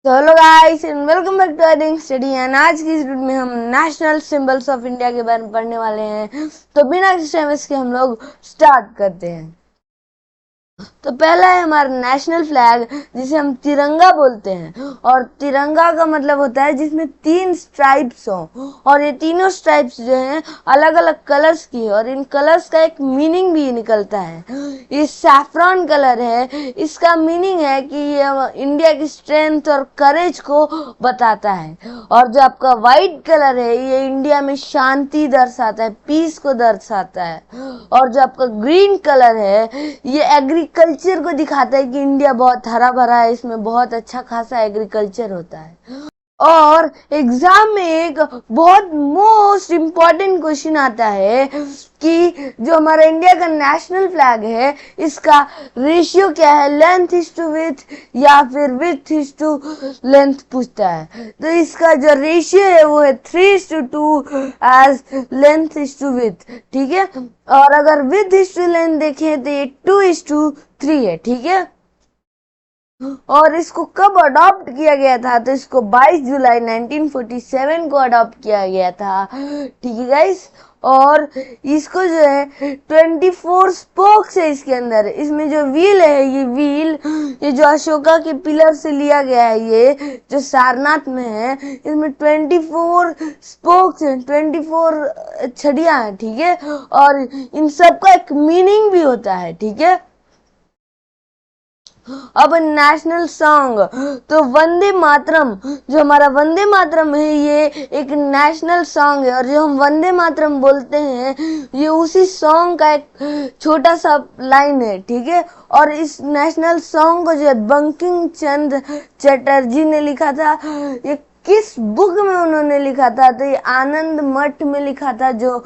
तो hello guys and welcome back to aiding study and आज की इस वीडियो में हम नेशनल सिंबल्स ऑफ इंडिया के बारे में पढ़ने वाले हैं। तो बिना किसी टाइम वेस्ट के हम लोग स्टार्ट करते हैं। तो पहला है हमारा नेशनल फ्लैग, जिसे हम तिरंगा बोलते हैं। और तिरंगा का मतलब होता है जिसमें 3 स्ट्राइप्स हो, और ये तीनों स्ट्राइप्स जो हैं अलग अलग कलर्स की है, और इन कलर्स का एक मीनिंग भी निकलता है। ये सैफरॉन कलर है, इसका मीनिंग है कि ये इंडिया की स्ट्रेंथ और करेज को बताता है। और जो आपका वाइट कलर है ये इंडिया में शांति दर्शाता है, पीस को दर्शाता है। और जो आपका ग्रीन कलर है ये एग्रीकल्चर को दिखाता है कि इंडिया बहुत हरा भरा है, इसमें बहुत अच्छा खासा एग्रीकल्चर होता है। और एग्जाम में एक बहुत मोस्ट इम्पॉर्टेंट क्वेश्चन आता है कि जो हमारा इंडिया का नेशनल फ्लैग है इसका रेशियो क्या है, लेंथ इज टू विथ या फिर विथ इज टू लेंथ पूछता है। तो इसका जो रेशियो है वो है 3:2 as length is to width, ठीक है। और अगर विथ इज टू लेंथ देखें तो ये 2:3 है, ठीक है। और इसको कब अडॉप्ट किया गया था, तो इसको 22 जुलाई 1947 को अडॉप्ट किया गया था, ठीक है गाइस। और इसको जो है 24 स्पोक्स है इसके अंदर। इसमें जो व्हील है ये व्हील ये जो अशोका के पिलर से लिया गया है, ये जो सारनाथ में है, इसमें 24 स्पोक्स हैं, 24 छड़ियां हैं, ठीक है। और इन सबका एक मीनिंग भी होता है, ठीक है। अब नेशनल सॉन्ग, तो वंदे मातरम, जो हमारा वंदे मातरम है ये एक नेशनल सॉन्ग है। और जो हम वंदे मातरम बोलते हैं ये उसी सॉन्ग का एक छोटा सा लाइन है, ठीक है। और इस नेशनल सॉन्ग को जो है बंकिम चंद्र चटर्जी ने लिखा था। ये किस बुक में उन्होंने लिखा था, तो ये आनंद मठ में लिखा था, जो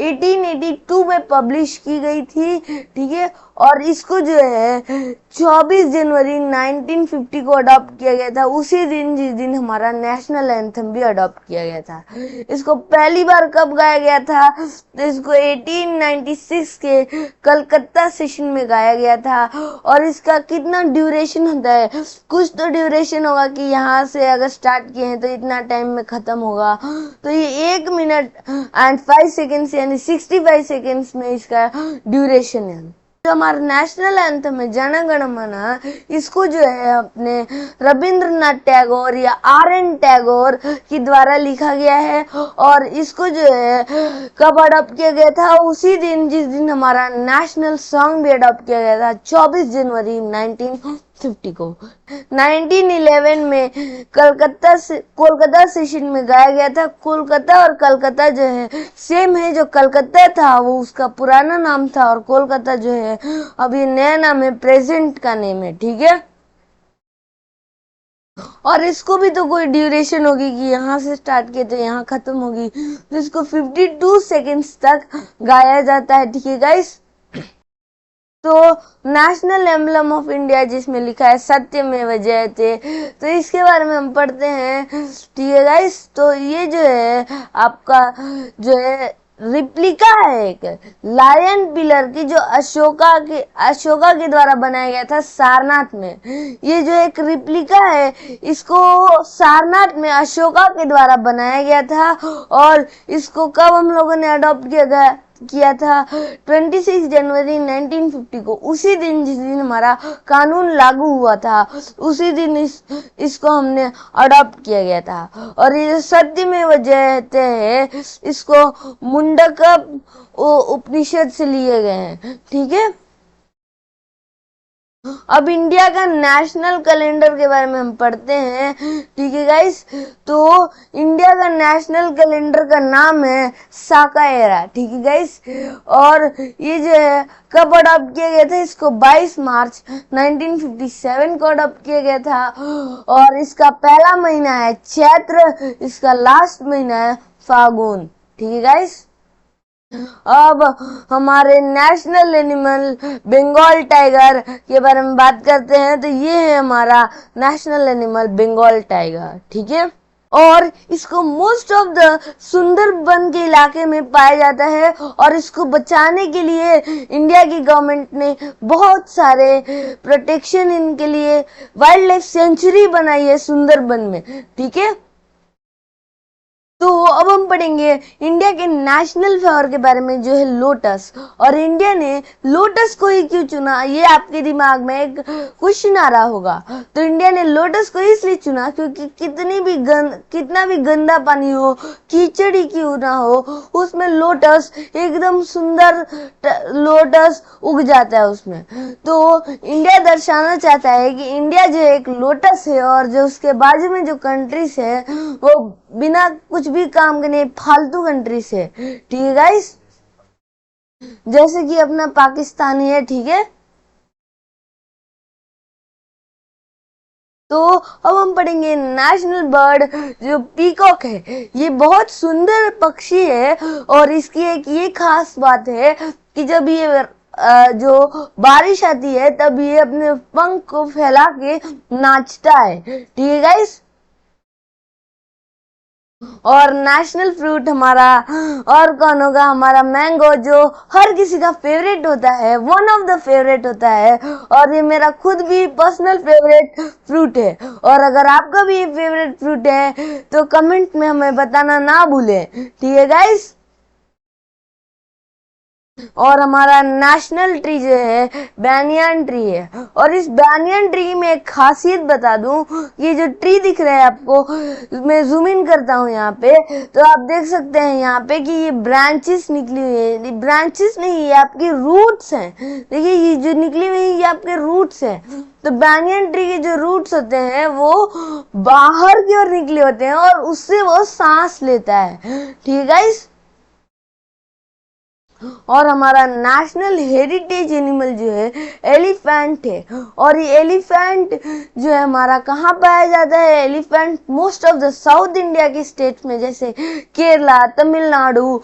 1882 में पब्लिश की गई थी, ठीक है। और इसको जो है 24 जनवरी 1950 को अडॉप्ट किया गया था, उसी दिन जिस दिन हमारा नेशनल एंथम भी अडॉप्ट किया गया था। इसको पहली बार कब गाया गया था, तो इसको 1896 के कलकत्ता सेशन में गाया गया था। और इसका कितना ड्यूरेशन होता है, कुछ तो ड्यूरेशन होगा कि यहाँ से अगर स्टार्ट किए हैं तो इतना टाइम में खत्म होगा। तो ये 1 मिनट एंड 5 सेकेंड्स यानी 65 सेकेंड्स में इसका ड्यूरेशन है। जो हमारा नेशनल एंथम है जन गण मन, इसको जो है अपने रविंद्रनाथ टैगोर या R.N. टैगोर के द्वारा लिखा गया है। और इसको जो है कब अडॉप्ट किया गया था, उसी दिन जिस दिन हमारा नेशनल सॉन्ग भी अडॉप्ट किया गया था, 24 जनवरी 1950 को। 1911 में कोलकाता सेशन में गाया गया था। कोलकाता और कलकत्ता जो है सेम है, जो कलकत्ता था वो उसका पुराना नाम था, और कोलकाता जो है अभी नया नाम है, प्रेजेंट का नेम है, ठीक है। और इसको भी तो कोई ड्यूरेशन होगी कि यहाँ से स्टार्ट किए तो यहाँ खत्म होगी, तो इसको 52 सेकेंड्स तक गाया जाता है, ठीक है गाइस। तो नेशनल एम्बलम ऑफ इंडिया जिसमें लिखा है सत्यमेव जयते, तो इसके बारे में हम पढ़ते हैं, ठीक है गाइस। तो ये जो है आपका जो है रिप्लिका है एक लायन पिलर की, जो अशोका के द्वारा बनाया गया था सारनाथ में। ये जो एक रिप्लिका है इसको सारनाथ में अशोका के द्वारा बनाया गया था। और इसको कब हम लोगों ने अडॉप्ट किया था 26 जनवरी 1950 को, उसी दिन जिस दिन हमारा कानून लागू हुआ था, उसी दिन इसको हमने अडॉप्ट किया गया था। और ये सत्यमेव जयते है इसको मुंडक उपनिषद से लिए गए हैं, ठीक है। अब इंडिया का नेशनल कैलेंडर के बारे में हम पढ़ते हैं, ठीक है गाइस। तो इंडिया का नेशनल कैलेंडर का नाम है साकाएरा, ठीक है गाइस। और ये जो है कब अडॉप्ट किया गया था, इसको 22 मार्च 1957 को अडॉप्ट किया गया था। और इसका पहला महीना है चैत्र, इसका लास्ट महीना है फागुन, ठीक है गाइस। अब हमारे नेशनल एनिमल बंगाल टाइगर के बारे में बात करते हैं, तो ये है हमारा नेशनल एनिमल बंगाल टाइगर, ठीक है। और इसको मोस्ट ऑफ द सुंदरबन के इलाके में पाया जाता है और इसको बचाने के लिए इंडिया की गवर्नमेंट ने बहुत सारे प्रोटेक्शन इनके लिए वाइल्ड लाइफ सेंचुरी बनाई है सुंदरबन में, ठीक है। तो अब हम पढ़ेंगे इंडिया के नेशनल फ्लावर के बारे में जो है लोटस। और इंडिया ने लोटस को ही क्यों चुना, ये आपके दिमाग में एक क्वेश्चन आ रहा होगा। तो इंडिया ने लोटस को इसलिए चुना क्योंकि कितना भी गंदा पानी हो, कीचड़ ही क्यों ना हो, उसमें लोटस एकदम सुंदर लोटस उग जाता है उसमें। तो इंडिया दर्शाना चाहता है कि इंडिया जो एक लोटस है और जो उसके बाजू में जो कंट्रीज है वो बिना कुछ भी काम करने फालतू कंट्रीज है, ठीक है गाइस। जैसे कि अपना पाकिस्तान है, ठीक है। तो अब हम पढ़ेंगे नेशनल बर्ड जो पीकॉक है। ये बहुत सुंदर पक्षी है और इसकी एक ये खास बात है कि जब ये जो बारिश आती है तब ये अपने पंख को फैला के नाचता है, ठीक है गाइस। और नेशनल फ्रूट हमारा और कौन होगा, हमारा मैंगो, जो हर किसी का फेवरेट होता है, वन ऑफ द फेवरेट होता है। और ये मेरा खुद भी पर्सनल फेवरेट फ्रूट है। और अगर आपका भी ये फेवरेट फ्रूट है तो कमेंट में हमें बताना ना भूलें, ठीक है गाइस। और हमारा नेशनल ट्री जो है बैनियन ट्री है। और इस बैनियन ट्री में एक खासियत बता दूं, ये जो ट्री दिख रहा है आपको, मैं जूम इन करता हूँ यहाँ पे, तो आप देख सकते हैं यहाँ पे कि ये ब्रांचेस निकली हुई है। ब्रांचेस नहीं, ये आपकी रूट्स हैं। देखिए ये जो निकली हुई है ये आपके रूट्स हैं। तो बैनियन ट्री के जो रूट्स होते हैं वो बाहर की ओर निकले होते हैं और उससे वो सांस लेता है, ठीक है गाइस। और हमारा नेशनल हेरिटेज एनिमल जो है एलिफेंट है। और ये एलिफेंट जो है हमारा कहाँ पाया जाता है, elephant most of the south India के स्टेट्स में जैसे केरला, तमिलनाडु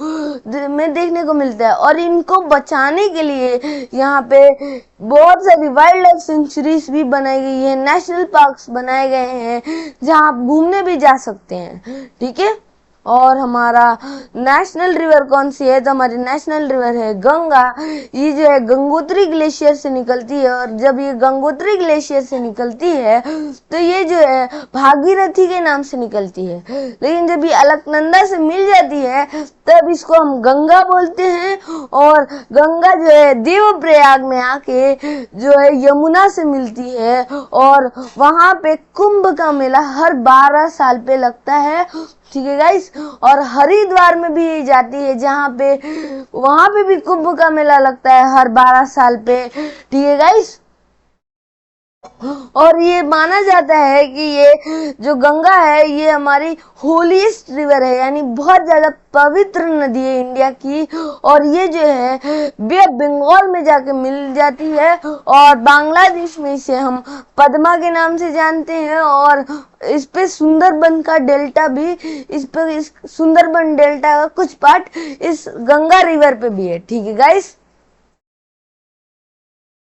में देखने को मिलता है। और इनको बचाने के लिए यहाँ पे बहुत सारी वाइल्ड लाइफ सेंचुरीज भी बनाई गई है, नेशनल पार्क्स बनाए गए हैं जहाँ आप घूमने भी जा सकते हैं, ठीक है। और हमारा नेशनल रिवर कौन सी है, तो हमारी नेशनल रिवर है गंगा। ये जो है गंगोत्री ग्लेशियर से निकलती है। और जब ये गंगोत्री ग्लेशियर से निकलती है तो ये जो है भागीरथी के नाम से निकलती है, लेकिन जब ये अलकनंदा से मिल जाती है तब इसको हम गंगा बोलते हैं। और गंगा जो है देवप्रयाग में आके जो है यमुना से मिलती है और वहां पे कुंभ का मेला हर 12 साल पे लगता है, ठीक है गाइस। और हरिद्वार में भी ये जाती है जहाँ पे वहां पे भी कुंभ का मेला लगता है हर 12 साल पे, ठीक है गाइस। और ये माना जाता है कि ये जो गंगा है ये हमारी होलीस्ट रिवर है, यानी बहुत ज्यादा पवित्र नदी है इंडिया की। और ये जो है बे ऑफ बंगाल में जाके मिल जाती है और बांग्लादेश में इसे हम पद्मा के नाम से जानते हैं। और इस पे सुंदरबन का डेल्टा भी, इस सुंदरबन डेल्टा का कुछ पार्ट इस गंगा रिवर पे भी है, ठीक है गाइस।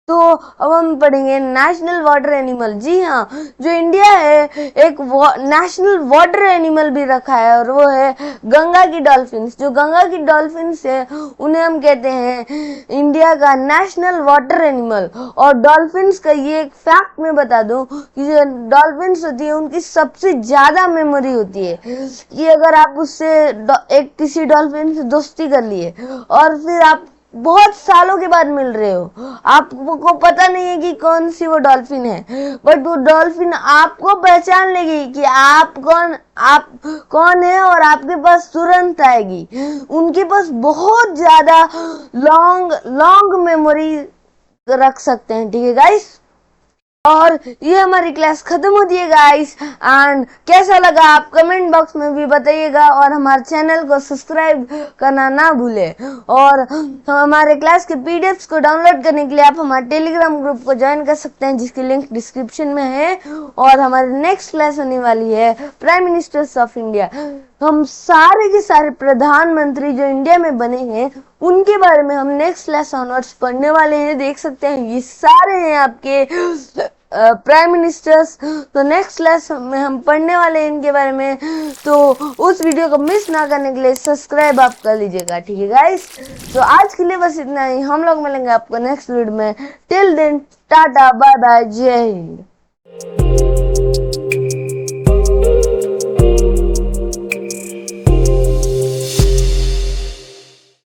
तो अब हम पढ़ेंगे नेशनल वाटर एनिमल। जी हाँ, जो इंडिया है एक नेशनल वाटर एनिमल भी रखा है और वो है गंगा की डॉल्फिन्स। जो गंगा की डॉल्फिन्स है उन्हें हम कहते हैं इंडिया का नेशनल वाटर एनिमल। और डॉल्फिन्स का ये एक फैक्ट मैं बता दूं कि जो डॉल्फिन्स होती है उनकी सबसे ज्यादा मेमोरी होती है कि अगर आप उससे एक किसी डॉल्फिन से दोस्ती कर लिए और फिर आप बहुत सालों के बाद मिल रहे हो, आपको पता नहीं है कि कौन सी वो डॉल्फिन है, बट वो डॉल्फिन आपको पहचान लेगी कि आप कौन है और आपके पास तुरंत आएगी। उनके पास बहुत ज्यादा लॉन्ग मेमोरी रख सकते हैं, ठीक है गाइस। और ये हमारी क्लास खत्म होती है गाइस। एंड कैसा लगा आप कमेंट बॉक्स में भी बताइएगा और हमारे चैनल को सब्सक्राइब करना ना भूले। और हमारे क्लास के पीडीएफ्स को डाउनलोड करने के लिए आप हमारे टेलीग्राम ग्रुप को ज्वाइन कर सकते हैं जिसकी लिंक डिस्क्रिप्शन में है। और हमारी नेक्स्ट क्लास होने वाली है प्राइम मिनिस्टर्स ऑफ इंडिया। हम सारे के सारे प्रधानमंत्री जो इंडिया में बने हैं उनके बारे में हम नेक्स्ट क्लास ऑनवर्ड्स पढ़ने वाले हैं। देख सकते हैं ये सारे हैं आपके प्राइम मिनिस्टर्स। तो नेक्स्ट क्लास में हम पढ़ने वाले हैं इनके बारे में, तो उस वीडियो को मिस ना करने के लिए सब्सक्राइब आप कर लीजिएगा, ठीक है गाइस। तो आज के लिए बस इतना ही, हम लोग मिलेंगे आपको नेक्स्ट वीडियो में। Till then tata bye bye, जय हिंद।